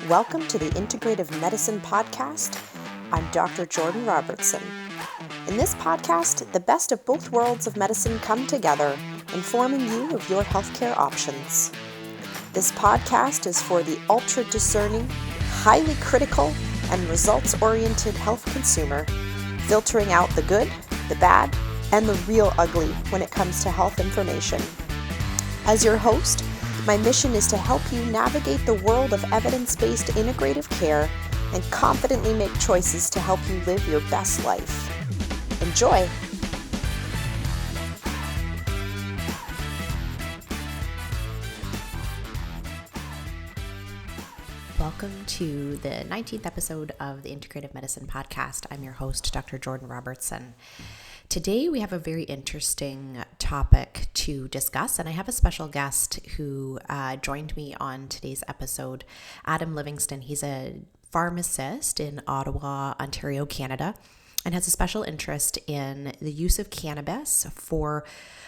Welcome to the Integrative Medicine Podcast. I'm Dr. Jordan Robertson. In this podcast, the best of both worlds of medicine come together, informing you of your healthcare options. This podcast is for the ultra-discerning, highly critical, and results-oriented health consumer, filtering out the good, the bad, and the real ugly when it comes to health information. As your host, my mission is to help you navigate the world of evidence-based integrative care and confidently make choices to help you live your best life. Enjoy! Welcome to the 19th episode of the Integrative Medicine Podcast. I'm your host, Dr. Jordan Robertson. Today we have a very interesting topic to discuss, and I have a special guest who joined me on today's episode, Adam Livingston. He's a pharmacist in Ottawa, Ontario, Canada, and has a special interest in the use of cannabis for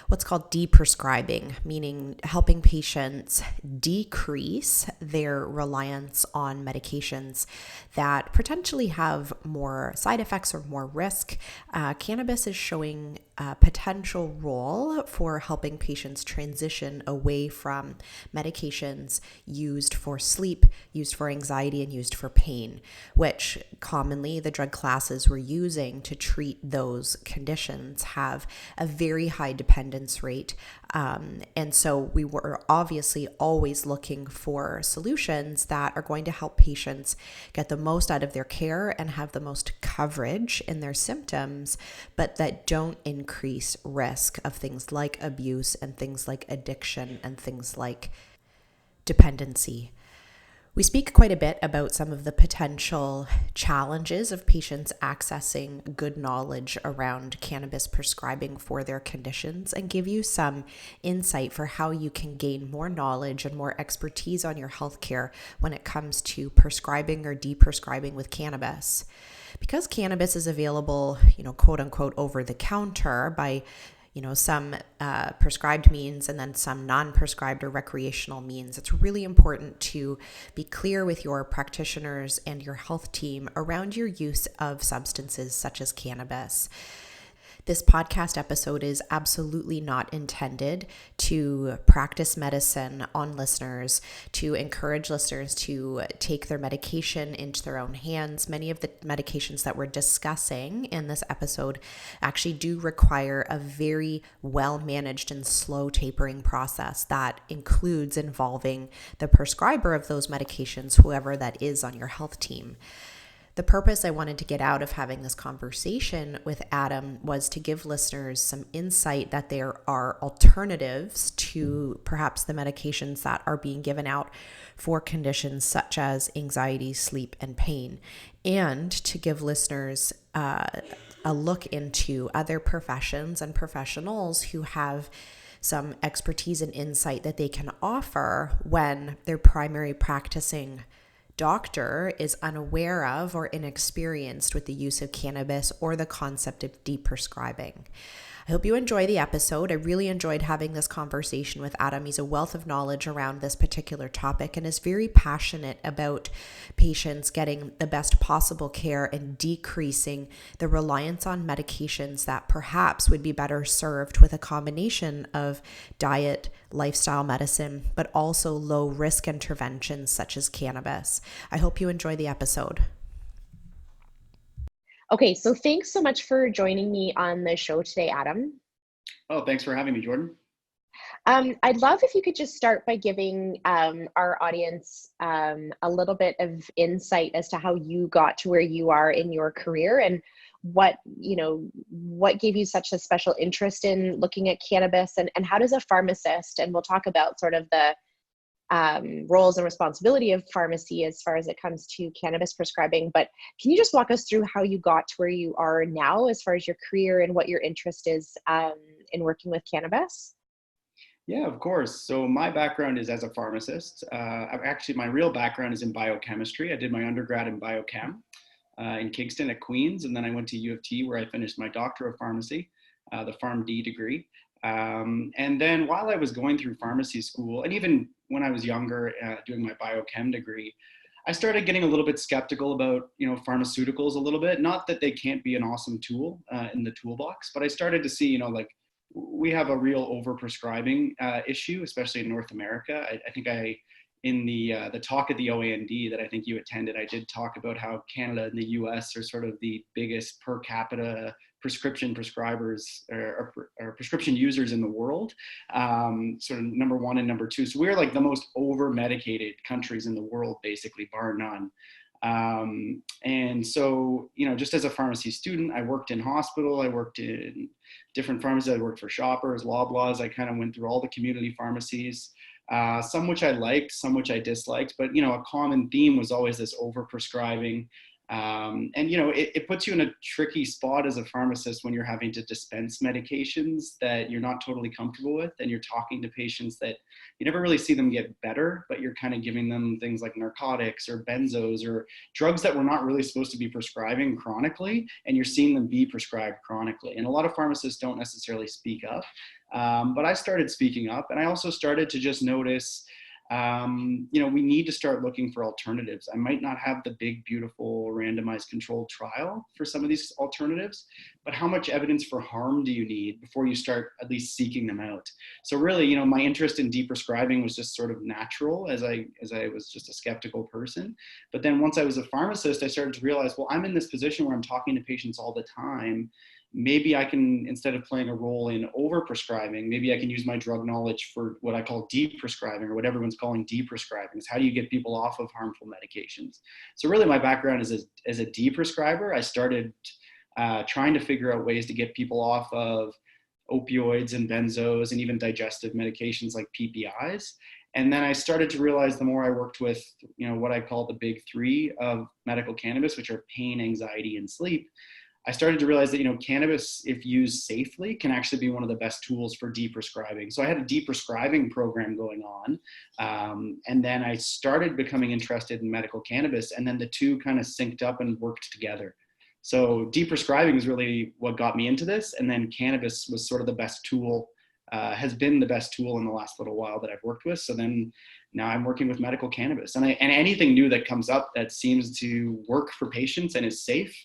what's called deprescribing, meaning helping patients decrease their reliance on medications that potentially have more side effects or more risk. Cannabis is showing a potential role for helping patients transition away from medications used for sleep, used for anxiety, and used for pain, which commonly the drug classes we're using to treat those conditions have a very high dependence rate. And so we were obviously always looking for solutions that are going to help patients get the most out of their care and have the most coverage in their symptoms, but that don't increase risk of things like abuse and things like addiction and things like dependency. We speak quite a bit about some of the potential challenges of patients accessing good knowledge around cannabis prescribing for their conditions and give you some insight for how you can gain more knowledge and more expertise on your healthcare when it comes to prescribing or deprescribing with cannabis. Because cannabis is available, quote unquote, over the counter by some prescribed means and then some non-prescribed or recreational means, it's really important to be clear with your practitioners and your health team around your use of substances such as cannabis. This podcast episode is absolutely not intended to practice medicine on listeners, to encourage listeners to take their medication into their own hands. Many of the medications that we're discussing in this episode actually do require a very well-managed and slow tapering process that includes involving the prescriber of those medications, whoever that is on your health team. The purpose I wanted to get out of having this conversation with Adam was to give listeners some insight that there are alternatives to perhaps the medications that are being given out for conditions such as anxiety, sleep, and pain, and to give listeners a look into other professions and professionals who have some expertise and insight that they can offer when their primary practicing doctor is unaware of or inexperienced with the use of cannabis or the concept of deprescribing. I hope you enjoy the episode. I really enjoyed having this conversation with Adam. He's a wealth of knowledge around this particular topic and is very passionate about patients getting the best possible care and decreasing the reliance on medications that perhaps would be better served with a combination of diet, lifestyle medicine, but also low risk interventions such as cannabis. I hope you enjoy the episode. Okay, so thanks so much for joining me on the show today, Adam. Oh, thanks for having me, Jordan. I'd love if you could just start by giving our audience a little bit of insight as to how you got to where you are in your career and what gave you such a special interest in looking at cannabis and how does a pharmacist, and we'll talk about sort of the roles and responsibility of pharmacy as far as it comes to cannabis prescribing. But can you just walk us through how you got to where you are now as far as your career and what your interest is in working with cannabis? Yeah, of course. So my background is as a pharmacist. Actually, my real background is in biochemistry. I did my undergrad in biochem in Kingston at Queen's, and then I went to U of T where I finished my Doctor of Pharmacy, the PharmD degree. And then while I was going through pharmacy school, and even when I was younger doing my biochem degree, I started getting a little bit skeptical about, pharmaceuticals a little bit. Not that they can't be an awesome tool in the toolbox, but I started to see, like we have a real overprescribing issue, especially in North America. I think in the talk at the OAND that I think you attended, I did talk about how Canada and the US are sort of the biggest per capita prescription prescribers or prescription users in the world, sort of number one and number two. So we're like the most over medicated countries in the world, basically, bar none. And so, just as a pharmacy student, I worked in hospital, I worked in different pharmacies, I worked for Shoppers, Loblaws, I kind of went through all the community pharmacies, some which I liked, some which I disliked, but, a common theme was always this overprescribing. And, it puts you in a tricky spot as a pharmacist when you're having to dispense medications that you're not totally comfortable with, and you're talking to patients that you never really see them get better, but you're kind of giving them things like narcotics or benzos or drugs that we're not really supposed to be prescribing chronically, and you're seeing them be prescribed chronically. And a lot of pharmacists don't necessarily speak up, but I started speaking up, and I also started to just notice we need to start looking for alternatives. I might not have the big, beautiful, randomized controlled trial for some of these alternatives, but how much evidence for harm do you need before you start at least seeking them out? So really, my interest in deprescribing was just sort of natural as I was just a skeptical person. But then once I was a pharmacist, I started to realize, well, I'm in this position where I'm talking to patients all the time. Maybe I can, instead of playing a role in overprescribing, maybe I can use my drug knowledge for what I call deprescribing, or what everyone's calling deprescribing. Is how do you get people off of harmful medications? So really my background is as a deprescriber. I started trying to figure out ways to get people off of opioids and benzos and even digestive medications like PPIs. And then I started to realize the more I worked with, what I call the big three of medical cannabis, which are pain, anxiety, and sleep, I started to realize that, cannabis, if used safely, can actually be one of the best tools for deprescribing. So I had a deprescribing program going on. And then I started becoming interested in medical cannabis, and then the two kind of synced up and worked together. So deprescribing is really what got me into this. And then cannabis was sort of the best tool, has been the best tool in the last little while that I've worked with. So then now I'm working with medical cannabis, and anything new that comes up that seems to work for patients and is safe,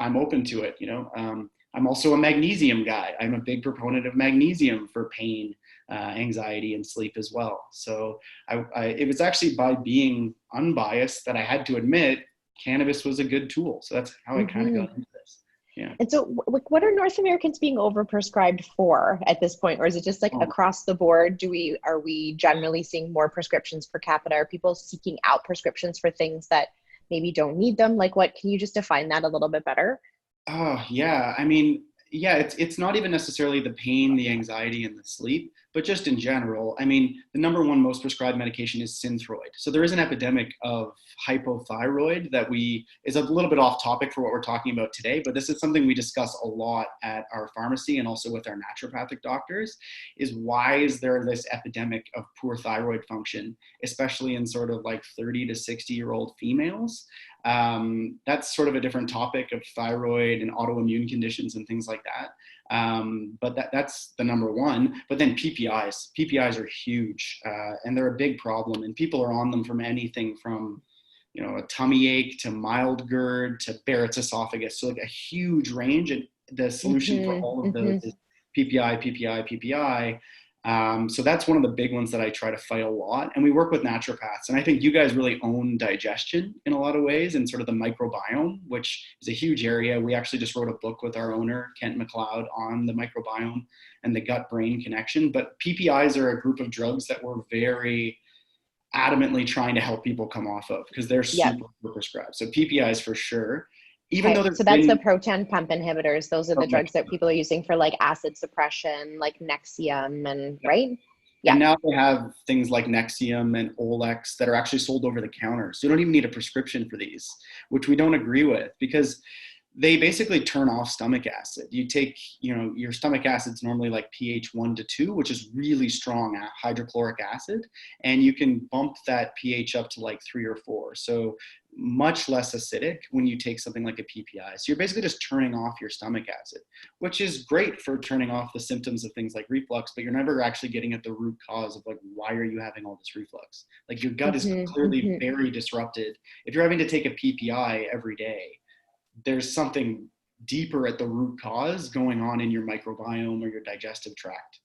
I'm open to it. I'm also a magnesium guy. I'm a big proponent of magnesium for pain, anxiety, and sleep as well. So it was actually by being unbiased that I had to admit cannabis was a good tool. So that's how I kind of got into this. Yeah. And so what are North Americans being overprescribed for at this point? Or is it just like across the board? Are we generally seeing more prescriptions per capita? Are people seeking out prescriptions for things that maybe don't need them? Like what, can you just define that a little bit better? Oh, yeah. I mean, yeah, it's not even necessarily the pain, the anxiety, and the sleep, but just in general. I mean, the number one most prescribed medication is Synthroid. So there is an epidemic of hypothyroid that is a little bit off topic for what we're talking about today, but this is something we discuss a lot at our pharmacy and also with our naturopathic doctors, is why is there this epidemic of poor thyroid function, especially in sort of like 30 to 60-year-old females? That's sort of a different topic of thyroid and autoimmune conditions and things like that. But that's the number one. But then PPIs are huge, and they're a big problem, and people are on them from anything from, a tummy ache to mild GERD to Barrett's esophagus. So like a huge range. And the solution for all of those is PPI. So that's one of the big ones that I try to fight a lot. And we work with naturopaths. And I think you guys really own digestion in a lot of ways, and sort of the microbiome, which is a huge area. We actually just wrote a book with our owner, Kent McLeod, on the microbiome and the gut-brain connection. But PPIs are a group of drugs that we're very adamantly trying to help people come off of because they're super prescribed. So PPIs for sure. Even though so that's the proton pump inhibitors. Those are the drugs that people are using for like acid suppression, like Nexium, and right? Yeah. And now they have things like Nexium and Olex that are actually sold over the counter. So you don't even need a prescription for these, which we don't agree with, because they basically turn off stomach acid. You take, your stomach acid's normally like pH 1 to 2, which is really strong hydrochloric acid. And you can bump that pH up to like 3 or 4. So much less acidic when you take something like a PPI. So you're basically just turning off your stomach acid, which is great for turning off the symptoms of things like reflux, but you're never actually getting at the root cause of like, why are you having all this reflux? Like your gut is clearly very disrupted. If you're having to take a PPI every day, there's something deeper at the root cause going on in your microbiome or your digestive tract.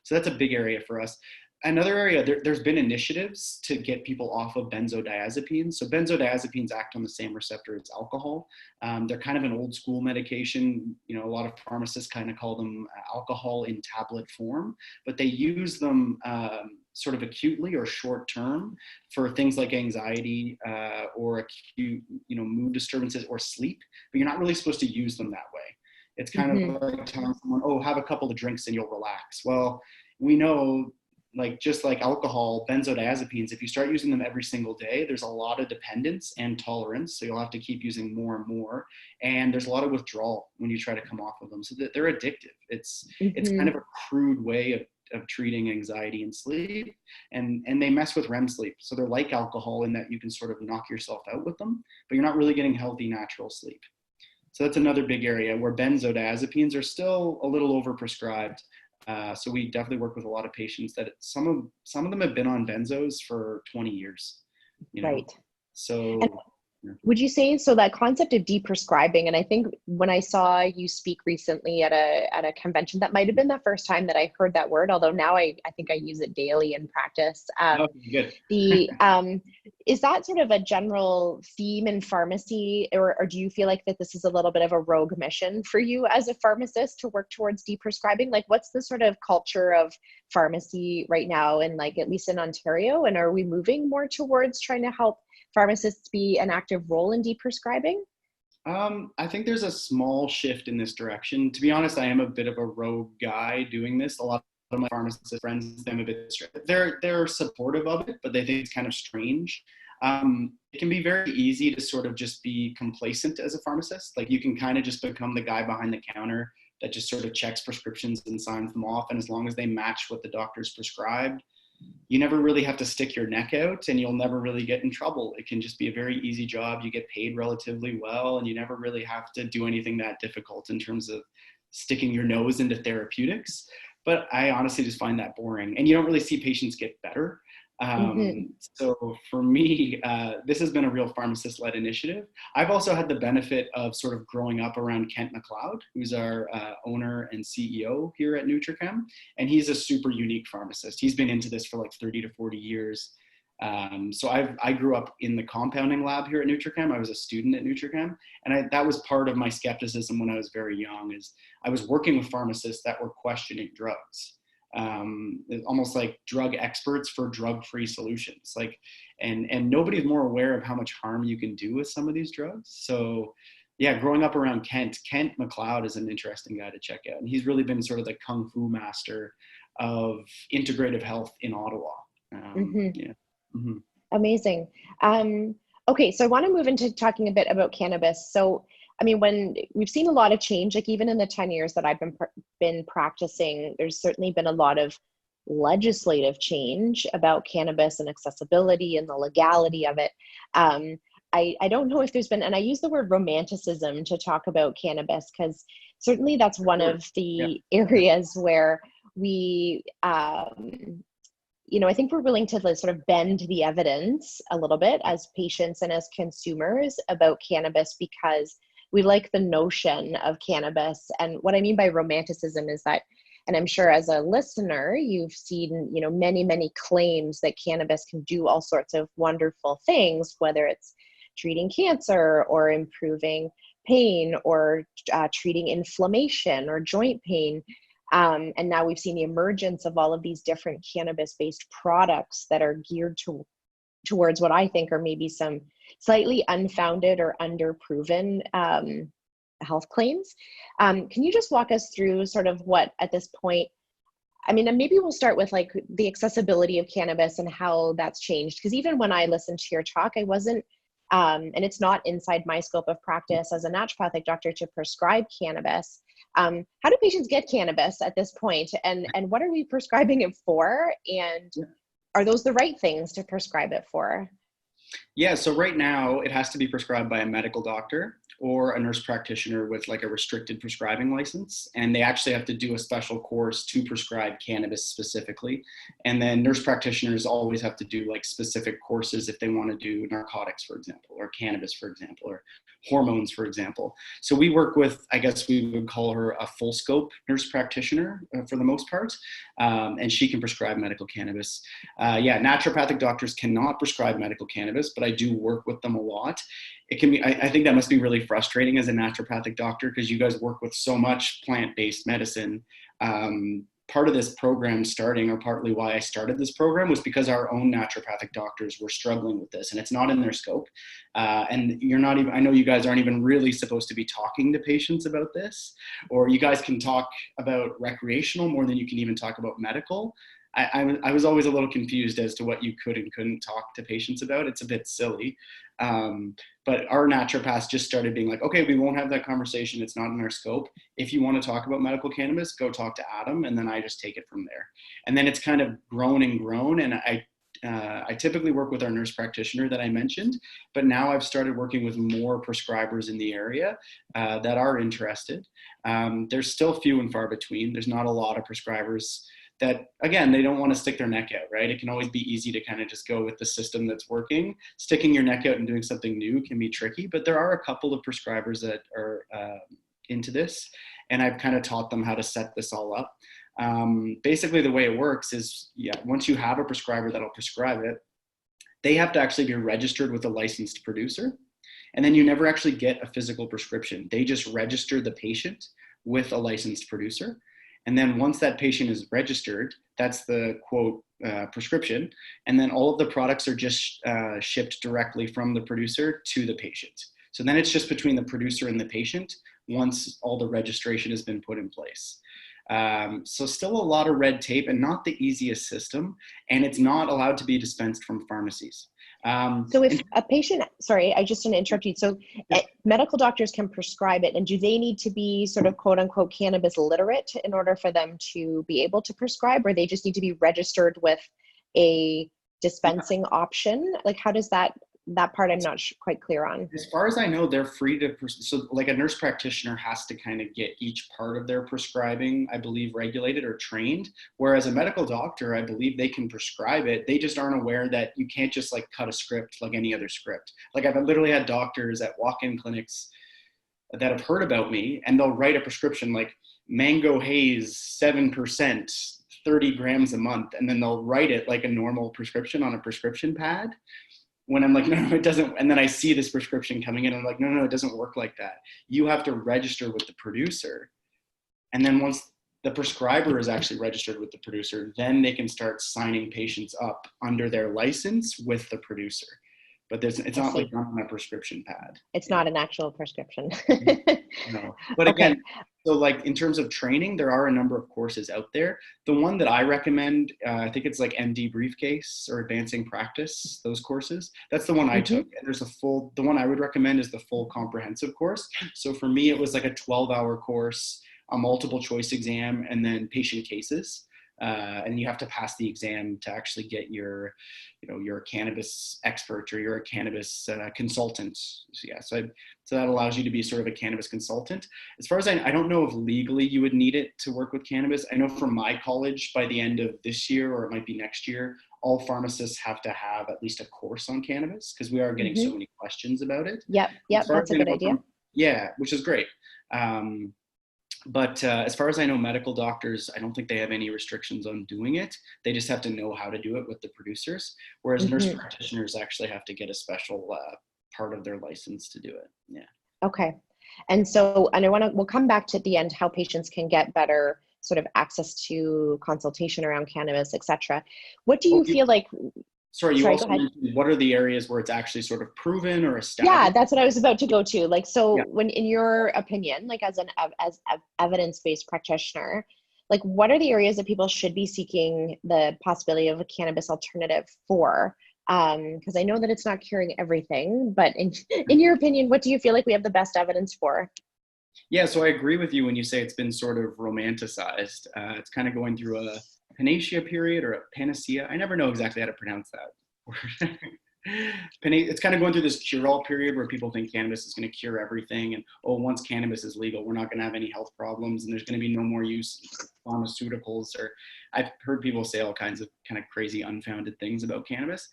So that's a big area for us. Another area, there's been initiatives to get people off of benzodiazepines. So benzodiazepines act on the same receptor as alcohol. They're kind of an old school medication. You know, a lot of pharmacists kind of call them alcohol in tablet form, but they use them sort of acutely or short term for things like anxiety or acute, you know, mood disturbances or sleep, but you're not really supposed to use them that way. It's kind of like telling someone, oh, have a couple of drinks and you'll relax. Well, we know, like just like alcohol, benzodiazepines, if you start using them every single day, there's a lot of dependence and tolerance. So you'll have to keep using more and more. And there's a lot of withdrawal when you try to come off of them. So that they're addictive. It's kind of a crude way of treating anxiety and sleep. And they mess with REM sleep. So they're like alcohol in that you can sort of knock yourself out with them, but you're not really getting healthy, natural sleep. So that's another big area where benzodiazepines are still a little overprescribed. So we definitely work with a lot of patients that some of them have been on benzos for 20 years, you know? Right. So would you say, so that concept of deprescribing, and I think when I saw you speak recently at a convention, that might have been the first time that I heard that word, although now I think I use it daily in practice. Good. Is that sort of a general theme in pharmacy, or do you feel like that this is a little bit of a rogue mission for you as a pharmacist to work towards deprescribing? Like, what's the sort of culture of pharmacy right now, and like at least in Ontario, and are we moving more towards trying to help pharmacists be an active role in deprescribing? I think there's a small shift in this direction. To be honest, I am a bit of a rogue guy doing this. A lot of my pharmacist friends, them a bit, they're supportive of it, but they think it's kind of strange. It can be very easy to sort of just be complacent as a pharmacist. Like you can kind of just become the guy behind the counter that just sort of checks prescriptions and signs them off. And as long as they match what the doctor's prescribed, you never really have to stick your neck out and you'll never really get in trouble. It can just be a very easy job. You get paid relatively well and you never really have to do anything that difficult in terms of sticking your nose into therapeutics. But I honestly just find that boring and you don't really see patients get better. So for me, this has been a real pharmacist-led initiative. I've also had the benefit of sort of growing up around Kent McLeod, who's our owner and CEO here at NutriChem, and he's a super unique pharmacist. He's been into this for like 30 to 40 years. So I grew up in the compounding lab here at NutriChem. I was a student at NutriChem, and that was part of my skepticism when I was very young, is I was working with pharmacists that were questioning drugs. Almost like drug experts for drug-free solutions. Like, and nobody's more aware of how much harm you can do with some of these drugs. So yeah, growing up around Kent McLeod is an interesting guy to check out. And he's really been sort of the kung fu master of integrative health in Ottawa. Amazing. Okay, so I want to move into talking a bit about cannabis. So I mean, when we've seen a lot of change, like even in the 10 years that I've been practicing, there's certainly been a lot of legislative change about cannabis and accessibility and the legality of it. I don't know if there's been, and I use the word romanticism to talk about cannabis, because certainly that's one of the areas where we, you know, I think we're willing to sort of bend the evidence a little bit as patients and as consumers about cannabis, because we like the notion of cannabis. And what I mean by romanticism is that, and I'm sure as a listener, you've seen, you know, many, many claims that cannabis can do all sorts of wonderful things, whether it's treating cancer or improving pain or treating inflammation or joint pain. And now we've seen the emergence of all of these different cannabis-based products that are geared towards what I think are maybe some slightly unfounded or underproven health claims. Can you just walk us through sort of what at this point, I mean, and maybe we'll start with like the accessibility of cannabis and how that's changed. Because even when I listened to your talk, I wasn't, and it's not inside my scope of practice as a naturopathic doctor to prescribe cannabis. How do patients get cannabis at this point? And what are we prescribing it for? And are those the right things to prescribe it for? Yeah, so right now it has to be prescribed by a medical doctor or a nurse practitioner with like a restricted prescribing license. And they actually have to do a special course to prescribe cannabis specifically. And then nurse practitioners always have to do like specific courses if they want to do narcotics, for example, or cannabis, for example, or hormones, for example. So we work with, I guess we would call her a full scope nurse practitioner for the most part. And she can prescribe medical cannabis. Yeah, naturopathic doctors cannot prescribe medical cannabis, but I do work with them a lot. It can be, I think that must be really frustrating as a naturopathic doctor because you guys work with so much plant-based medicine. Part of this program starting, or partly why I started this program, was because our own naturopathic doctors were struggling with this, and it's not in their scope. And you're not even, I know you guys aren't even really supposed to be talking to patients about this, or you guys can talk about recreational more than you can even talk about medical. I was always a little confused as to what you could and couldn't talk to patients about. It's a bit silly. But our naturopaths just started being like, okay, we won't have that conversation. It's not in our scope. If you want to talk about medical cannabis, go talk to Adam. And then I just take it from there. And then it's kind of grown and grown. And I typically work with our nurse practitioner that I mentioned, but now I've started working with more prescribers in the area that are interested. There's still few and far between. There's not a lot of prescribers that, again, they don't want to stick their neck out, right? It can always be easy to kind of just go with the system that's working. Sticking your neck out and doing something new can be tricky, but there are a couple of prescribers that are into this, and I've kind of taught them how to set this all up. Basically, the way it works is, yeah, once you have a prescriber that'll prescribe it, they have to actually be registered with a licensed producer, and then you never actually get a physical prescription. They just register the patient with a licensed producer. And then once that patient is registered, that's the quote prescription. And then all of the products are just shipped directly from the producer to the patient. So then it's just between the producer and the patient once all the registration has been put in place. So still a lot of red tape and not the easiest system. And it's not allowed to be dispensed from pharmacies. So if a patient, sorry, I just want to interrupt you. So medical doctors can prescribe it, and do they need to be sort of quote unquote cannabis literate in order for them to be able to prescribe, or they just need to be registered with a dispensing option? Like, how does that part I'm not quite clear on. As far as I know, they're free to, so like a nurse practitioner has to kind of get each part of their prescribing, I believe, regulated or trained. Whereas a medical doctor, I believe they can prescribe it. They just aren't aware that you can't just like cut a script like any other script. Like I've literally had doctors at walk-in clinics that have heard about me and they'll write a prescription like mango haze, 7%, 30 grams a month. And then they'll write it like a normal prescription on a prescription pad. When I'm like, no, it doesn't. And then I see this prescription coming in. I'm like, no, it doesn't work like that. You have to register with the producer. And then once the prescriber is actually registered with the producer, then they can start signing patients up under their license with the producer. But it's not like on a prescription pad. It's not an actual prescription. No. But again, so like in terms of training, there are a number of courses out there. The one that I recommend, I think it's like MD Briefcase or Advancing Practice, those courses. That's the one I took. And there's the one I would recommend is the full comprehensive course. So for me, it was like a 12-hour course, a multiple choice exam, and then patient cases. And you have to pass the exam to actually get you're a cannabis expert or you're a cannabis consultant. So yeah, so that allows you to be sort of a cannabis consultant. As far as I don't know if legally you would need it to work with cannabis. I know from my college by the end of this year, or it might be next year, all pharmacists have to have at least a course on cannabis because we are getting so many questions about it. Yep, that's a good idea. Yeah, which is great. But as far as I know, medical doctors, I don't think they have any restrictions on doing it. They just have to know how to do it with the producers, whereas nurse practitioners actually have to get a special part of their license to do it. Yeah. Okay. And we'll come back to at the end how patients can get better sort of access to consultation around cannabis, et cetera. What do you feel like? Sorry, you also mentioned what are the areas where it's actually sort of proven or established? Yeah, that's what I was about to go to. Like, so when, in your opinion, like as an evidence-based practitioner, like what are the areas that people should be seeking the possibility of a cannabis alternative for? Because I know that it's not curing everything, but in your opinion, what do you feel like we have the best evidence for? Yeah, so I agree with you when you say it's been sort of romanticized. It's kind of going through a panacea period or a panacea. I never know exactly how to pronounce that word. It's kind of going through this cure-all period where people think cannabis is going to cure everything, and once cannabis is legal, we're not going to have any health problems, and there's going to be no more use of pharmaceuticals. Or I've heard people say all kinds of kind of crazy, unfounded things about cannabis.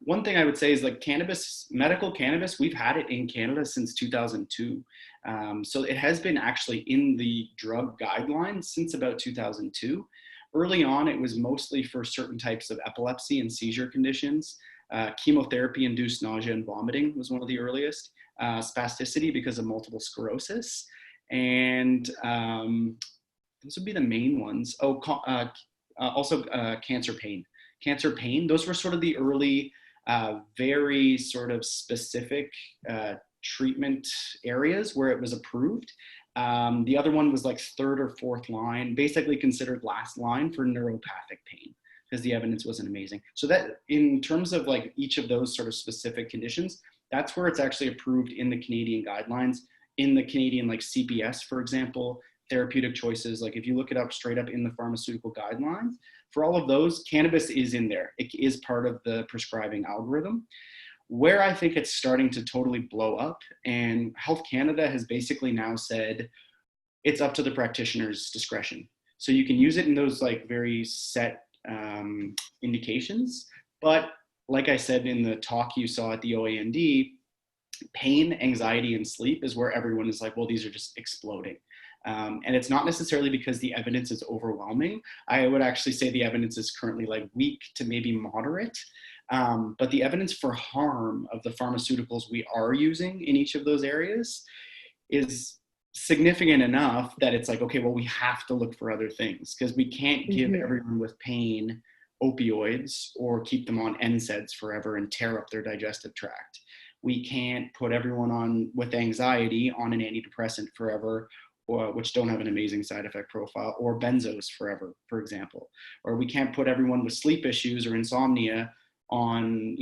One thing I would say is like medical cannabis, we've had it in Canada since 2002. So it has been actually in the drug guidelines since about 2002. Early on, it was mostly for certain types of epilepsy and seizure conditions. Chemotherapy-induced nausea and vomiting was one of the earliest. Spasticity because of multiple sclerosis. And those would be the main ones. Also cancer pain. Cancer pain, those were sort of the early, very sort of specific treatment areas where it was approved. The other one was like third or fourth line, basically considered last line for neuropathic pain because the evidence wasn't amazing. So that in terms of like each of those sort of specific conditions, that's where it's actually approved in the Canadian guidelines, in the Canadian like CPS, for example, therapeutic choices. Like if you look it up straight up in the pharmaceutical guidelines, for all of those, cannabis is in there. It is part of the prescribing algorithm. Where I think it's starting to totally blow up, and Health Canada has basically now said it's up to the practitioner's discretion. So you can use it in those like very set indications. But like I said in the talk you saw at the OAND, pain, anxiety, and sleep is where everyone is like, well, these are just exploding. And it's not necessarily because the evidence is overwhelming. I would actually say the evidence is currently like weak to maybe moderate. But the evidence for harm of the pharmaceuticals we are using in each of those areas is significant enough that it's like, okay, well, we have to look for other things because we can't give everyone with pain opioids or keep them on NSAIDs forever and tear up their digestive tract. We can't put everyone on with anxiety on an antidepressant forever, which don't have an amazing side effect profile, or benzos forever, for example. Or we can't put everyone with sleep issues or insomnia on,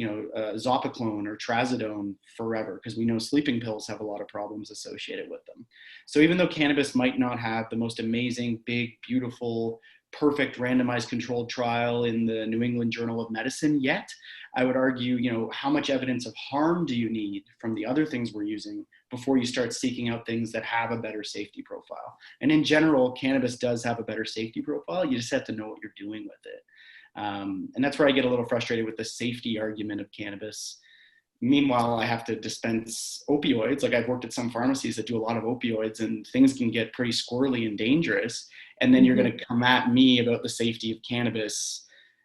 Zopiclone or Trazodone forever, because we know sleeping pills have a lot of problems associated with them. So even though cannabis might not have the most amazing, big, beautiful, perfect randomized controlled trial in the New England Journal of Medicine yet, I would argue, how much evidence of harm do you need from the other things we're using before you start seeking out things that have a better safety profile? And in general, cannabis does have a better safety profile. You just have to know what you're doing with it. And that's where I get a little frustrated with the safety argument of cannabis. Meanwhile, I have to dispense opioids. Like I've worked at some pharmacies that do a lot of opioids, and things can get pretty squirrely and dangerous. And then you're going to come at me about the safety of cannabis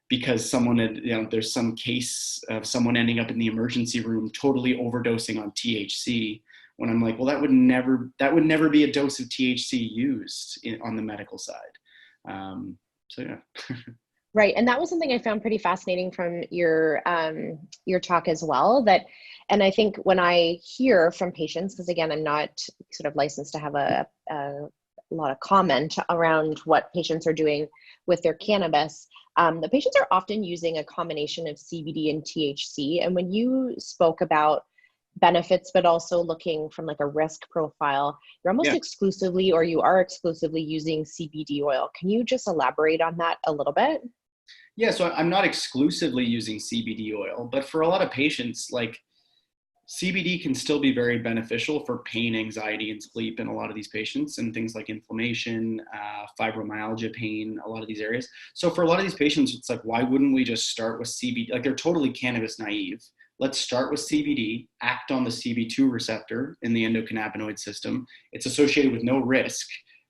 because someone had, there's some case of someone ending up in the emergency room totally overdosing on THC. When I'm like, well, that would never be a dose of THC used on the medical side. So yeah. Right. And that was something I found pretty fascinating from your talk as well. And I think when I hear from patients, because again, I'm not sort of licensed to have a lot of comment around what patients are doing with their cannabis, the patients are often using a combination of CBD and THC. And when you spoke about benefits, but also looking from like a risk profile, you're almost exclusively, or you are exclusively using CBD oil. Can you just elaborate on that a little bit? Yeah, so I'm not exclusively using CBD oil, but for a lot of patients, like CBD can still be very beneficial for pain, anxiety, and sleep in a lot of these patients, and things like inflammation, fibromyalgia pain, a lot of these areas. So for a lot of these patients, it's like, why wouldn't we just start with CBD? Like they're totally cannabis naive. Let's start with CBD, act on the CB2 receptor in the endocannabinoid system. It's associated with no risk.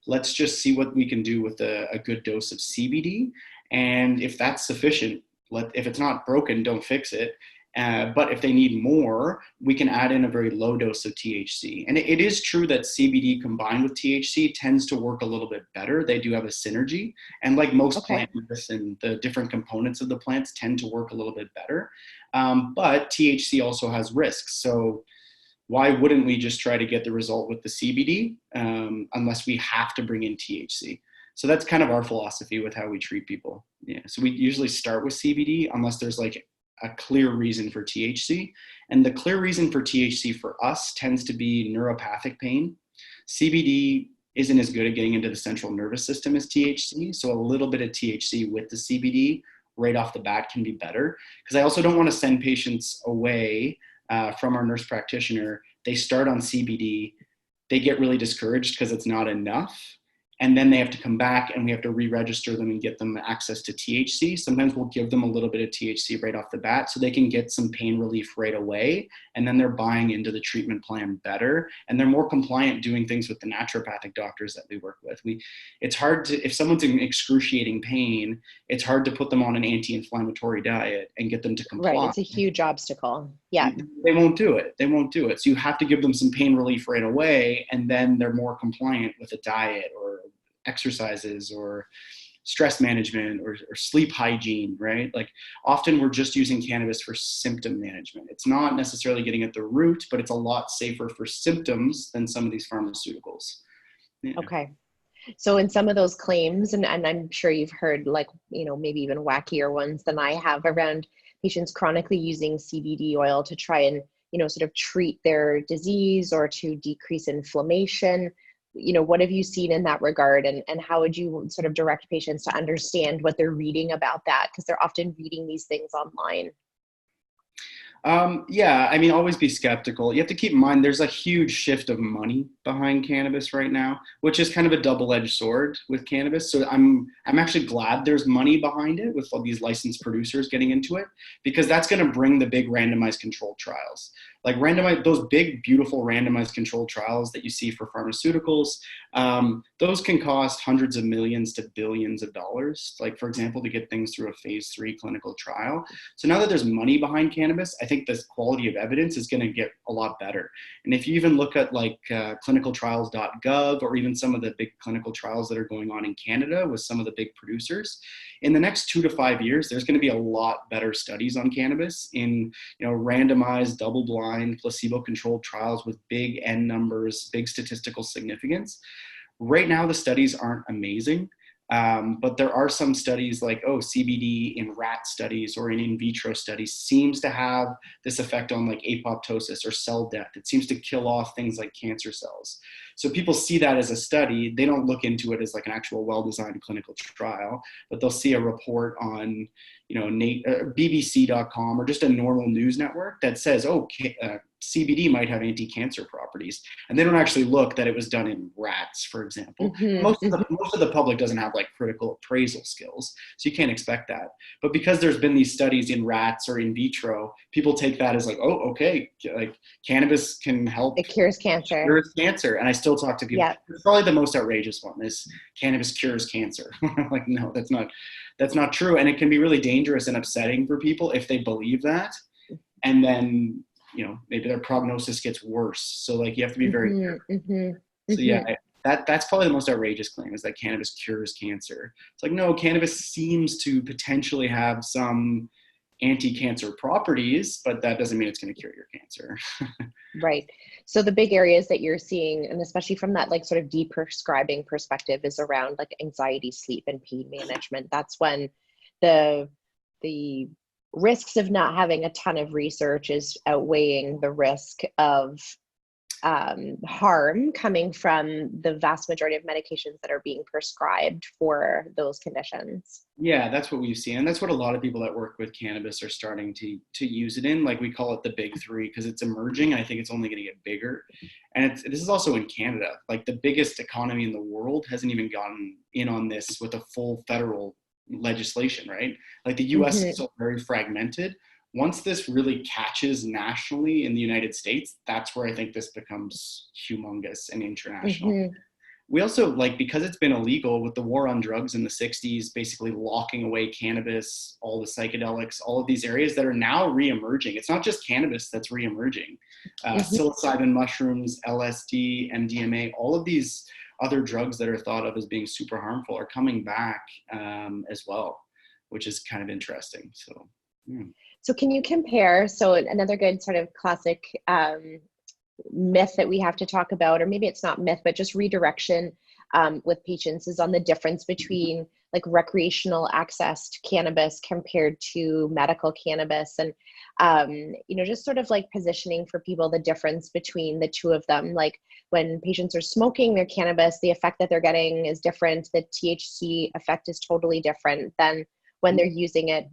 Let's just see what we can do with a good dose of CBD. And if that's sufficient, if it's not broken, don't fix it. But if they need more, we can add in a very low dose of THC. And it is true that CBD combined with THC tends to work a little bit better. They do have a synergy. And like most plant medicine, the different components of the plants tend to work a little bit better. But THC also has risks. So why wouldn't we just try to get the result with the CBD unless we have to bring in THC? So that's kind of our philosophy with how we treat people. Yeah. So we usually start with CBD unless there's like a clear reason for THC. And the clear reason for THC for us tends to be neuropathic pain. CBD isn't as good at getting into the central nervous system as THC. So a little bit of THC with the CBD right off the bat can be better. Because I also don't want to send patients away from our nurse practitioner. They start on CBD, they get really discouraged because it's not enough. And then they have to come back and we have to re-register them and get them access to THC. Sometimes we'll give them a little bit of THC right off the bat so they can get some pain relief right away. And then they're buying into the treatment plan better. And they're more compliant doing things with the naturopathic doctors that we work with. It's hard to, if someone's in excruciating pain, it's hard to put them on an anti-inflammatory diet and get them to comply. Right. It's a huge obstacle. Yeah. They won't do it. So you have to give them some pain relief right away. And then they're more compliant with a diet or exercises or stress management or sleep hygiene, right? Like often we're just using cannabis for symptom management. It's not necessarily getting at the root, but it's a lot safer for symptoms than some of these pharmaceuticals. Yeah. Okay. So in some of those claims, and I'm sure you've heard like, maybe even wackier ones than I have around patients chronically using CBD oil to try and, sort of treat their disease or to decrease inflammation. What have you seen in that regard, and how would you sort of direct patients to understand what they're reading about that? Because they're often reading these things online. Always be skeptical. You have to keep in mind there's a huge shift of money behind cannabis right now, which is kind of a double-edged sword with cannabis. So I'm actually glad there's money behind it with all these licensed producers getting into it, because that's going to bring the big randomized controlled trials. Like those big, beautiful randomized controlled trials that you see for pharmaceuticals, those can cost hundreds of millions to billions of dollars. Like, for example, to get things through a phase 3 clinical trial. So now that there's money behind cannabis, I think the quality of evidence is going to get a lot better. And if you even look at like clinicaltrials.gov or even some of the big clinical trials that are going on in Canada with some of the big producers, in the next 2 to 5 years, there's going to be a lot better studies on cannabis in randomized, double-blind, placebo-controlled trials with big N numbers, big statistical significance. Right now, the studies aren't amazing, but there are some studies like, CBD in rat studies or in vitro studies seems to have this effect on like apoptosis or cell death. It seems to kill off things like cancer cells. So people see that as a study. They don't look into it as like an actual well-designed clinical trial, but they'll see a report on, BBC.com or just a normal news network that says, CBD might have anti-cancer properties, and they don't actually look that it was done in rats, for example. Mm-hmm. Most of the public doesn't have like critical appraisal skills, so you can't expect that. But because there's been these studies in rats or in vitro, people take that as like, like cannabis can help. It cures cancer. Cures cancer, and I still talk to people. Yeah. It's probably the most outrageous one is cannabis cures cancer. Like, no, that's not true, and it can be really dangerous and upsetting for people if they believe that, and then maybe their prognosis gets worse. So like you have to be very careful. Mm-hmm. So yeah, that's probably the most outrageous claim is that cannabis cures cancer. It's like, no, cannabis seems to potentially have some anti-cancer properties, but that doesn't mean it's going to cure your cancer. Right. So the big areas that you're seeing, and especially from that like sort of deprescribing perspective, is around like anxiety, sleep, and pain management. That's when the risks of not having a ton of research is outweighing the risk of harm coming from the vast majority of medications that are being prescribed for those conditions. Yeah, that's what we've seen. And that's what a lot of people that work with cannabis are starting to use it in. Like we call it the big three because it's emerging. And I think it's only going to get bigger. And this is also in Canada. Like the biggest economy in the world hasn't even gotten in on this with a full federal legislation, right? Like the US is still very fragmented. Once this really catches nationally in the United States, that's where I think this becomes humongous and international. We also, like, because it's been illegal with the war on drugs in the 60s, basically locking away cannabis, all the psychedelics, all of these areas that are now re-emerging. It's not just cannabis that's re-emerging. Psilocybin mushrooms, LSD, MDMA, all of these other drugs that are thought of as being super harmful are coming back as well, which is kind of interesting. So, yeah. So can you compare, so another good sort of classic myth that we have to talk about, or maybe it's not myth, but just redirection with patients, is on the difference between like recreational access to cannabis compared to medical cannabis. And, just sort of like positioning for people the difference between the two of them. Like when patients are smoking their cannabis, the effect that they're getting is different. The THC effect is totally different than when they're using it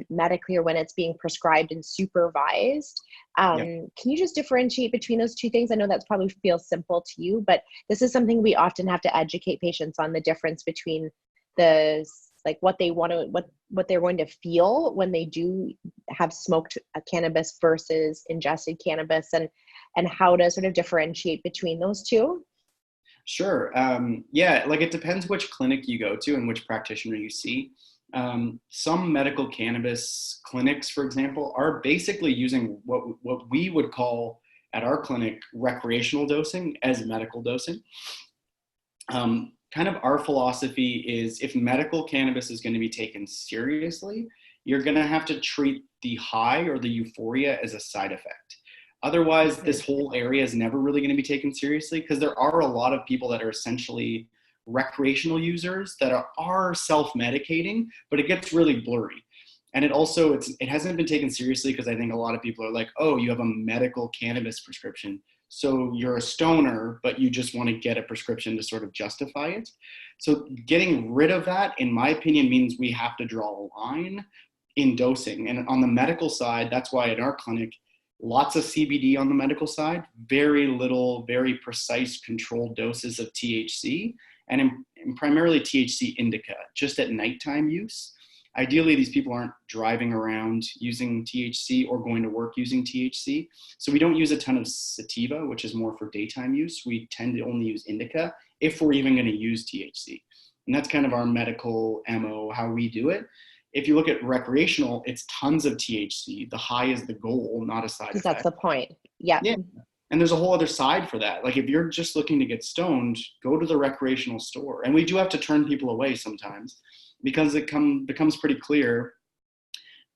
medically or when it's being prescribed and supervised. Can you just differentiate between those two things? I know that probably feels simple to you, but this is something we often have to educate patients on, the difference between what they want to, what they're going to feel when they do have smoked cannabis versus ingested cannabis, and how to sort of differentiate between those two. Sure. Like it depends which clinic you go to and which practitioner you see. Some medical cannabis clinics, for example, are basically using what we would call at our clinic recreational dosing as medical dosing. Kind of our philosophy is, if medical cannabis is going to be taken seriously, you're going to have to treat the high or the euphoria as a side effect. Otherwise, this whole area is never really going to be taken seriously, because there are a lot of people that are essentially recreational users that are self-medicating, but it gets really blurry. And it hasn't been taken seriously because I think a lot of people are like, oh, you have a medical cannabis prescription, so you're a stoner, but you just want to get a prescription to sort of justify it. So getting rid of that, in my opinion, means we have to draw a line in dosing. And on the medical side, that's why in our clinic, lots of CBD on the medical side, very little, very precise controlled doses of THC, and primarily THC indica, just at nighttime use. Ideally, these people aren't driving around using THC or going to work using THC. So we don't use a ton of sativa, which is more for daytime use. We tend to only use indica if we're even going to use THC. And that's kind of our medical MO, how we do it. If you look at recreational, it's tons of THC. The high is the goal, not a side effect. That's the point. Yeah. And there's a whole other side for that. Like if you're just looking to get stoned, go to the recreational store. And we do have to turn people away sometimes, because it becomes pretty clear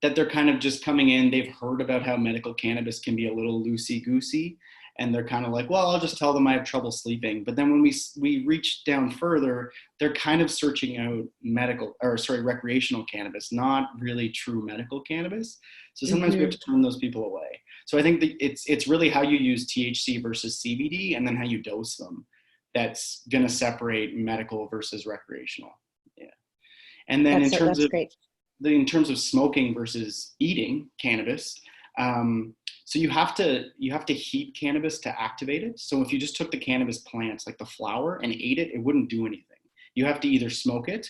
that they're kind of just coming in. They've heard about how medical cannabis can be a little loosey-goosey, and they're kind of like, well, I'll just tell them I have trouble sleeping. But then when we reach down further, they're kind of searching out recreational cannabis, not really true medical cannabis. So sometimes we have to turn those people away. So I think that it's really how you use THC versus CBD, and then how you dose them, that's going to separate medical versus recreational. Yeah. And then in terms of smoking versus eating cannabis, so you have to heat cannabis to activate it. So if you just took the cannabis plants, like the flower, and ate it, it wouldn't do anything. You have to either smoke it,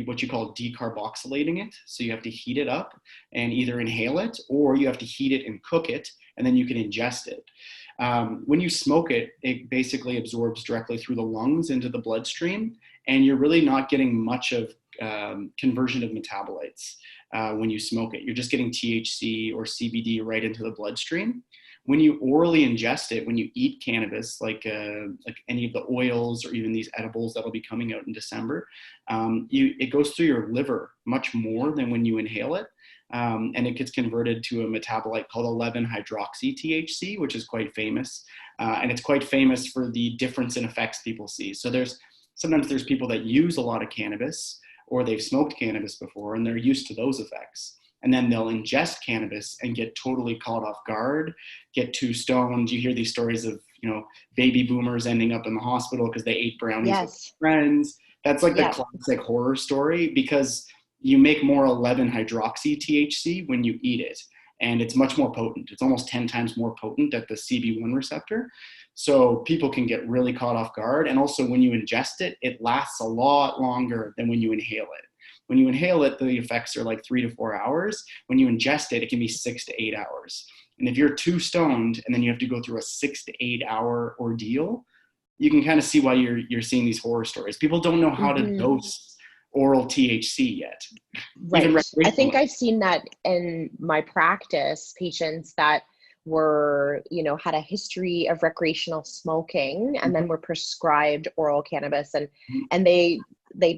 what you call decarboxylating it. So you have to heat it up and either inhale it, or you have to heat it and cook it, and then you can ingest it. When you smoke it, it basically absorbs directly through the lungs into the bloodstream, and you're really not getting much of conversion of metabolites when you smoke it. You're just getting THC or CBD right into the bloodstream. When you orally ingest it, when you eat cannabis, like any of the oils or even these edibles that'll be coming out in December, it goes through your liver much more than when you inhale it. And it gets converted to a metabolite called 11-hydroxy-THC, which is quite famous. And it's quite famous for the difference in effects people see. So sometimes there's people that use a lot of cannabis, or they've smoked cannabis before, and they're used to those effects. And then they'll ingest cannabis and get totally caught off guard, get too stoned. You hear these stories of, baby boomers ending up in the hospital because they ate brownies with friends. That's like the classic horror story, because you make more 11-hydroxy-THC when you eat it. And it's much more potent. It's almost 10 times more potent at the CB1 receptor. So people can get really caught off guard. And also when you ingest it, it lasts a lot longer than when you inhale it. When you inhale it, the effects are like 3 to 4 hours. When you ingest it, it can be 6 to 8 hours. And if you're too stoned and then you have to go through a 6 to 8 hour ordeal, you can kind of see why you're seeing these horror stories. People don't know how to dose oral THC yet. Right. I think I've seen that in my practice, patients that were, had a history of recreational smoking and then were prescribed oral cannabis, and they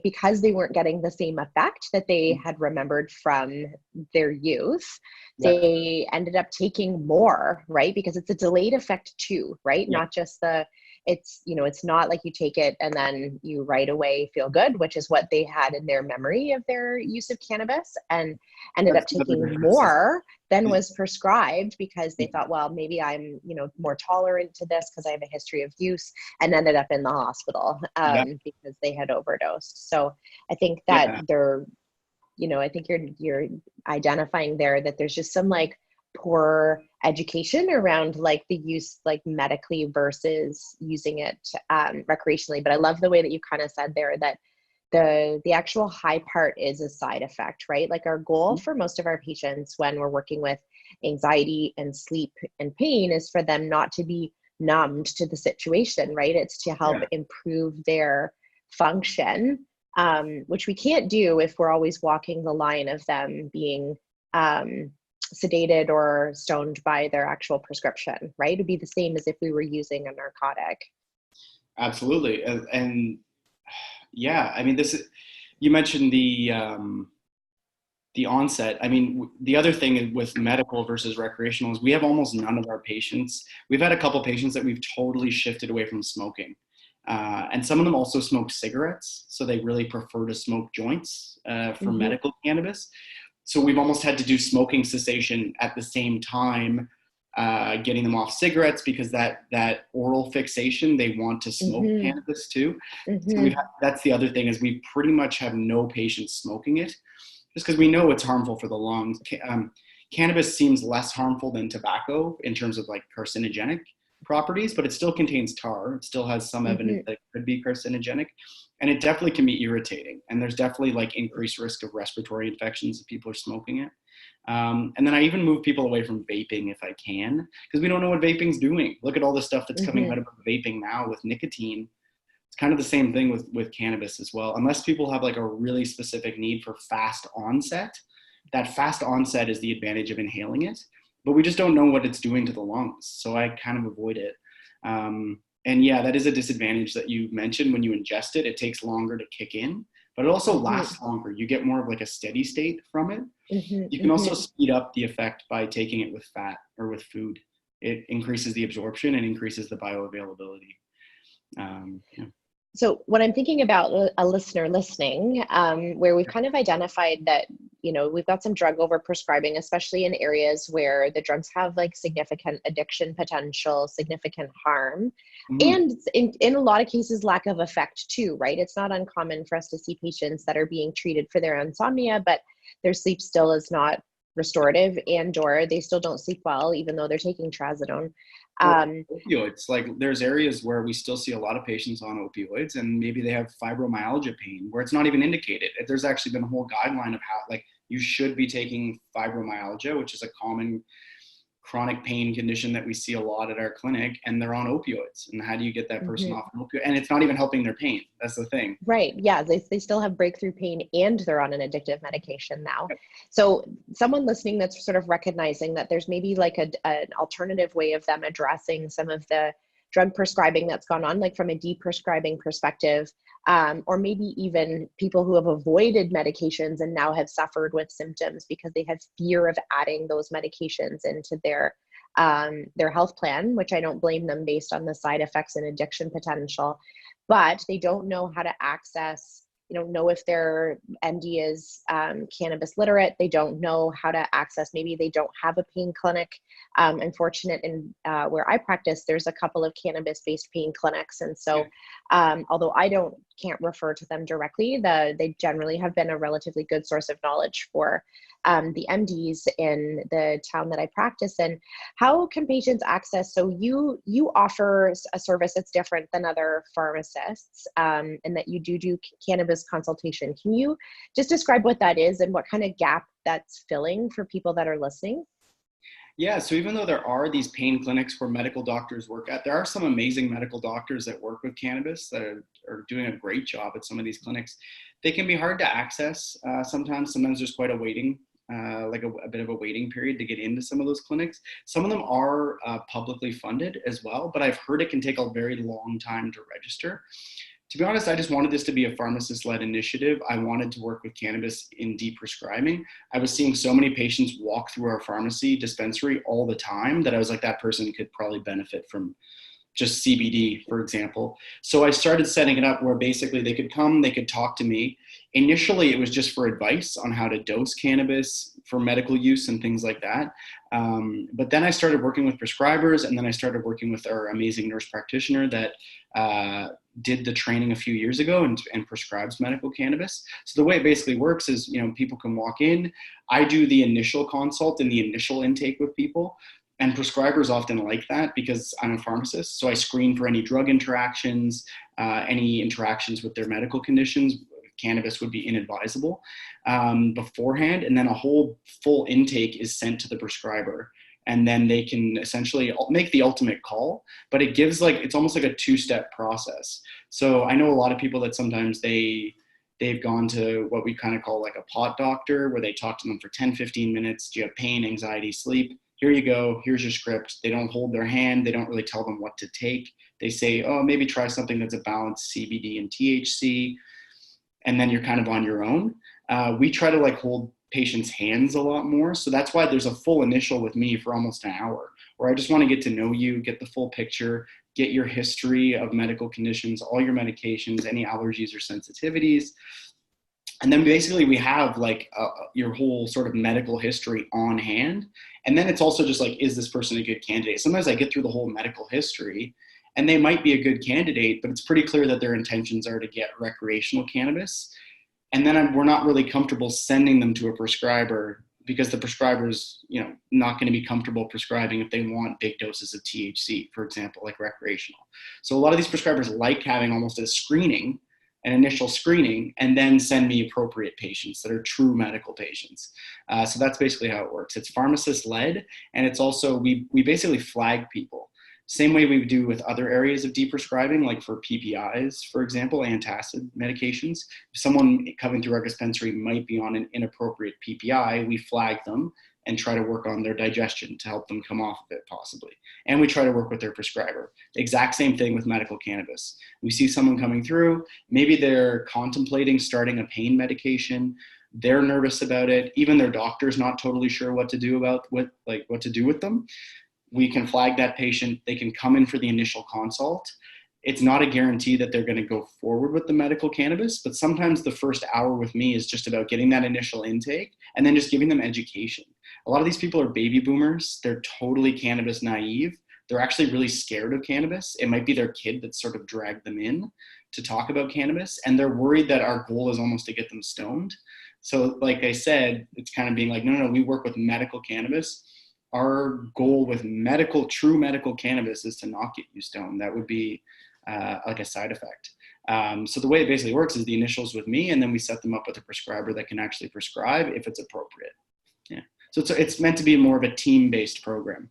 because they weren't getting the same effect that they had remembered from their youth, they ended up taking more, right? Because it's a delayed effect too, right? Not just it's not like you take it and then you right away feel good, which is what they had in their memory of their use of cannabis, and ended up taking more than was prescribed because they thought, well, maybe I'm, more tolerant to this because I have a history of use, and ended up in the hospital because they had overdosed. So I think that I think you're identifying there that there's just some like poor education around like the use like medically versus using it recreationally. But I love the way that you kind of said there that the actual high part is a side effect, right? Like our goal for most of our patients when we're working with anxiety and sleep and pain is for them not to be numbed to the situation, right? It's to help improve their function, which we can't do if we're always walking the line of them being sedated or stoned by their actual prescription, right? It'd be the same as if we were using a narcotic. Absolutely. And yeah, I mean, you mentioned the onset. I mean, the other thing with medical versus recreational is we have almost none of our patients. We've had a couple patients that we've totally shifted away from smoking. And some of them also smoke cigarettes. So they really prefer to smoke joints for medical cannabis. So we've almost had to do smoking cessation at the same time, getting them off cigarettes because that oral fixation, they want to smoke cannabis too. So that's the other thing is we pretty much have no patients smoking it just because we know it's harmful for the lungs. Cannabis seems less harmful than tobacco in terms of like carcinogenic properties, but it still contains tar. It still has some evidence that it could be carcinogenic, and it definitely can be irritating. And there's definitely like increased risk of respiratory infections if people are smoking it. And then I even move people away from vaping if I can, because we don't know what vaping's doing. Look at all the stuff that's coming out of vaping now with nicotine. It's kind of the same thing with cannabis as well. Unless people have like a really specific need for fast onset, that fast onset is the advantage of inhaling it. But we just don't know what it's doing to the lungs. So I kind of avoid it. And yeah, that is a disadvantage that you mentioned. When you ingest it, it takes longer to kick in, but it also lasts longer. You get more of like a steady state from it. You can also speed up the effect by taking it with fat or with food. It increases the absorption and increases the bioavailability. Yeah. So when I'm thinking about a listener listening, where we've kind of identified that, we've got some drug overprescribing, especially in areas where the drugs have like significant addiction potential, significant harm, and in a lot of cases, lack of effect too, right? It's not uncommon for us to see patients that are being treated for their insomnia, but their sleep still is not restorative and/or they still don't sleep well, even though they're taking trazodone. Opioids, like there's areas where we still see a lot of patients on opioids and maybe they have fibromyalgia pain where it's not even indicated. There's actually been a whole guideline of how like you should be taking fibromyalgia, which is a common chronic pain condition that we see a lot at our clinic, and they're on opioids. And how do you get that person off an opioid? And it's not even helping their pain. That's the thing. Right. Yeah. They still have breakthrough pain and they're on an addictive medication now. So someone listening that's sort of recognizing that there's maybe like an alternative way of them addressing some of the drug prescribing that's gone on, like from a deprescribing perspective, or maybe even people who have avoided medications and now have suffered with symptoms because they have fear of adding those medications into their health plan, which I don't blame them based on the side effects and addiction potential, but they don't know how to access, they don't know if their MD is cannabis literate. They don't know how to access, maybe they don't have a pain clinic. Unfortunate in where I practice, there's a couple of cannabis-based pain clinics. And so although I can't refer to them directly, they generally have been a relatively good source of knowledge for the MDs in the town that I practice in. How can patients access? So you offer a service that's different than other pharmacists, and that you do cannabis consultation. Can you just describe what that is and what kind of gap that's filling for people that are listening? Yeah, so even though there are these pain clinics where medical doctors work at, there are some amazing medical doctors that work with cannabis that are doing a great job at some of these clinics. They can be hard to access sometimes. Sometimes there's quite a waiting, like a bit of a waiting period to get into some of those clinics. Some of them are publicly funded as well, but I've heard it can take a very long time to register. To be honest, I just wanted this to be a pharmacist-led initiative. I wanted to work with cannabis in deprescribing. I was seeing so many patients walk through our pharmacy dispensary all the time that I was like, that person could probably benefit from just CBD, for example. So I started setting it up where basically they could come, they could talk to me. Initially, it was just for advice on how to dose cannabis for medical use and things like that. But then I started working with prescribers, and then I started working with our amazing nurse practitioner that did the training a few years ago and prescribes medical cannabis. So the way it basically works is, people can walk in. I do the initial consult and the initial intake with people. And prescribers often like that because I'm a pharmacist. So I screen for any drug interactions, any interactions with their medical conditions. Cannabis would be inadvisable beforehand. And then a whole full intake is sent to the prescriber. And then they can essentially make the ultimate call, but it gives it's almost like a two-step process. So I know a lot of people that sometimes they've gone to what we kind of call like a pot doctor, where they talk to them for 10, 15 minutes. Do you have pain, anxiety, sleep? Here you go. Here's your script. They don't hold their hand. They don't really tell them what to take. They say, oh, maybe try something that's a balanced CBD and THC. And then you're kind of on your own. We try to hold patients' hands a lot more. So that's why there's a full initial with me for almost an hour, where I just want to get to know you, get the full picture, get your history of medical conditions, all your medications, any allergies or sensitivities. And then basically we have your whole sort of medical history on hand. And then it's also just is this person a good candidate? Sometimes I get through the whole medical history and they might be a good candidate, but it's pretty clear that their intentions are to get recreational cannabis. And then we're not really comfortable sending them to a prescriber because the prescriber's, not going to be comfortable prescribing if they want big doses of THC, for example, like recreational. So a lot of these prescribers like having almost a screening, an initial screening, and then send me appropriate patients that are true medical patients. So that's basically how it works. It's pharmacist-led, and it's also, we basically flag people. Same way we do with other areas of deprescribing, like for PPIs, for example, antacid medications. If someone coming through our dispensary might be on an inappropriate PPI, we flag them and try to work on their digestion to help them come off of it possibly. And we try to work with their prescriber. The exact same thing with medical cannabis. We see someone coming through, maybe they're contemplating starting a pain medication, they're nervous about it, even their doctor's not totally sure what to do what to do with them. We can flag that patient. They can come in for the initial consult. It's not a guarantee that they're going to go forward with the medical cannabis, but sometimes the first hour with me is just about getting that initial intake and then just giving them education. A lot of these people are baby boomers. They're totally cannabis naive. They're actually really scared of cannabis. It might be their kid that sort of dragged them in to talk about cannabis, and they're worried that our goal is almost to get them stoned. So like I said, it's kind of being no, we work with medical cannabis. Our goal with true medical cannabis is to not get you stoned. That would be a side effect. So the way it basically works is the initials with me, and then we set them up with a prescriber that can actually prescribe if it's appropriate. Yeah. So it's meant to be more of a team-based program.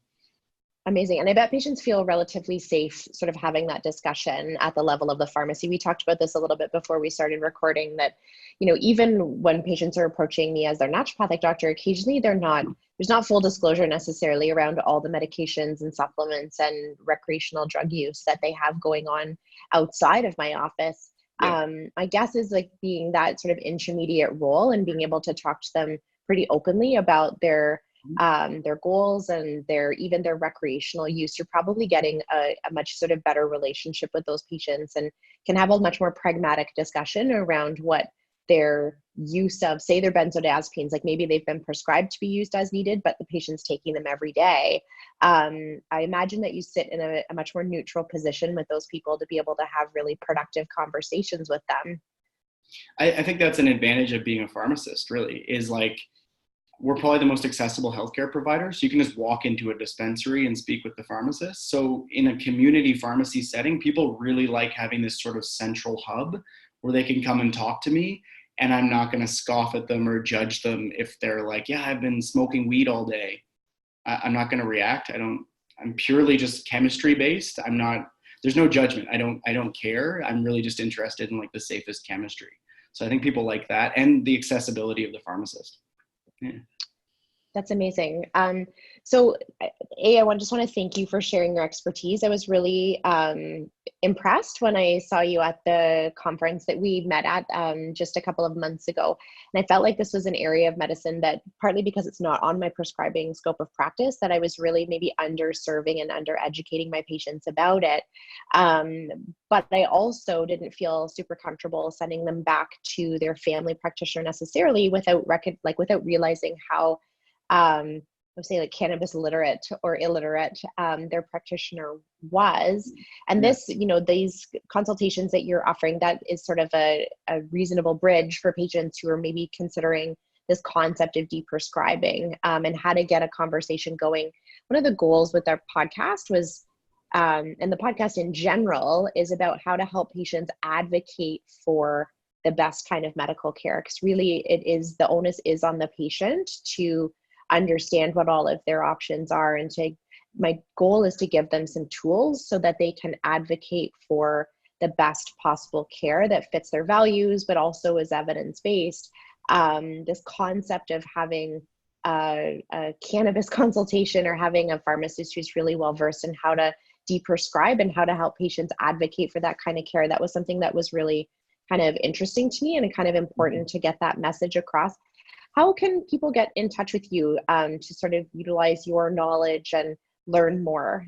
Amazing. And I bet patients feel relatively safe sort of having that discussion at the level of the pharmacy. We talked about this a little bit before we started recording, that, even when patients are approaching me as their naturopathic doctor, occasionally there's not full disclosure necessarily around all the medications and supplements and recreational drug use that they have going on outside of my office. Yeah. My guess is being that sort of intermediate role and being able to talk to them pretty openly about their goals and their recreational use, you're probably getting a much sort of better relationship with those patients and can have a much more pragmatic discussion around what their use of, say, their benzodiazepines, maybe they've been prescribed to be used as needed, but the patient's taking them every day. I imagine that you sit in a much more neutral position with those people to be able to have really productive conversations with them. I think that's an advantage of being a pharmacist, really, is we're probably the most accessible healthcare provider. So you can just walk into a dispensary and speak with the pharmacist. So in a community pharmacy setting, people really like having this sort of central hub where they can come and talk to me, and I'm not going to scoff at them or judge them if they're yeah, I've been smoking weed all day. I'm not going to react. I'm purely just chemistry based. There's no judgment. I don't care. I'm really just interested in the safest chemistry. So I think people like that, and the accessibility of the pharmacist. Yeah. That's amazing. So I just want to thank you for sharing your expertise. I was really impressed when I saw you at the conference that we met at just a couple of months ago. And I felt like this was an area of medicine that, partly because it's not on my prescribing scope of practice, that I was really maybe underserving and undereducating my patients about it. But I also didn't feel super comfortable sending them back to their family practitioner necessarily without realizing how would say like cannabis literate or illiterate their practitioner was. And this, these consultations that you're offering, that is sort of a reasonable bridge for patients who are maybe considering this concept of deprescribing and how to get a conversation going. One of the goals with our podcast was, and the podcast in general, is about how to help patients advocate for the best kind of medical care. Because really the onus is on the patient to understand what all of their options are. And my goal is to give them some tools so that they can advocate for the best possible care that fits their values, but also is evidence-based. This concept of having a cannabis consultation or having a pharmacist who's really well-versed in how to deprescribe and how to help patients advocate for that kind of care, that was something that was really kind of interesting to me and kind of important to get that message across. How can people get in touch with you to sort of utilize your knowledge and learn more?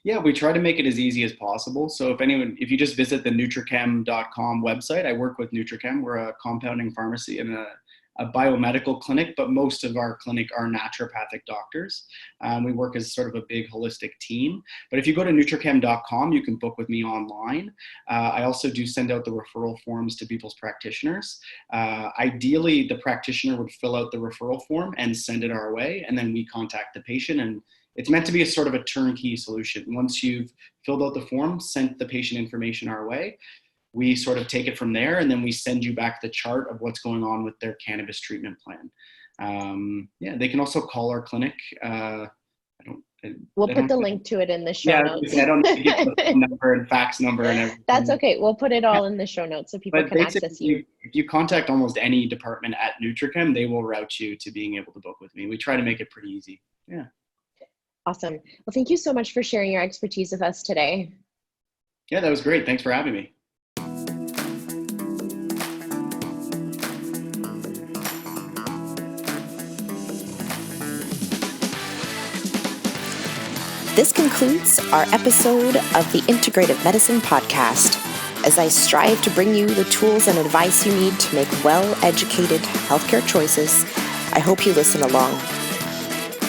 Yeah, we try to make it as easy as possible. So if you just visit the nutrichem.com website, I work with Nutrichem. We're a compounding pharmacy and a biomedical clinic, but most of our clinic are naturopathic doctors. We work as sort of a big holistic team. But if you go to nutrichem.com, you can book with me online. I also do send out the referral forms to people's practitioners. Ideally, the practitioner would fill out the referral form and send it our way, and then we contact the patient. And it's meant to be a sort of a turnkey solution. Once you've filled out the form, sent the patient information our way, we sort of take it from there, and then we send you back the chart of what's going on with their cannabis treatment plan. They can also call our clinic. We'll put the link to it in the show notes. I don't need to get the phone number and fax number and everything. That's okay. We'll put it all in the show notes so people can access you. If you contact almost any department at Nutrichem, they will route you to being able to book with me. We try to make it pretty easy. Yeah. Awesome. Well, thank you so much for sharing your expertise with us today. Yeah, that was great. Thanks for having me. This concludes our episode of the Integrative Medicine Podcast. As I strive to bring you the tools and advice you need to make well-educated healthcare choices, I hope you listen along.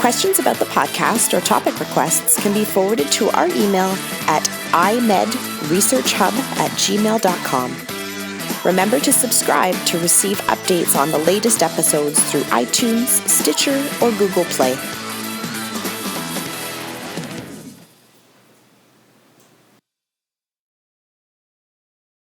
Questions about the podcast or topic requests can be forwarded to our email at imedresearchhub@gmail.com. Remember to subscribe to receive updates on the latest episodes through iTunes, Stitcher, or Google Play.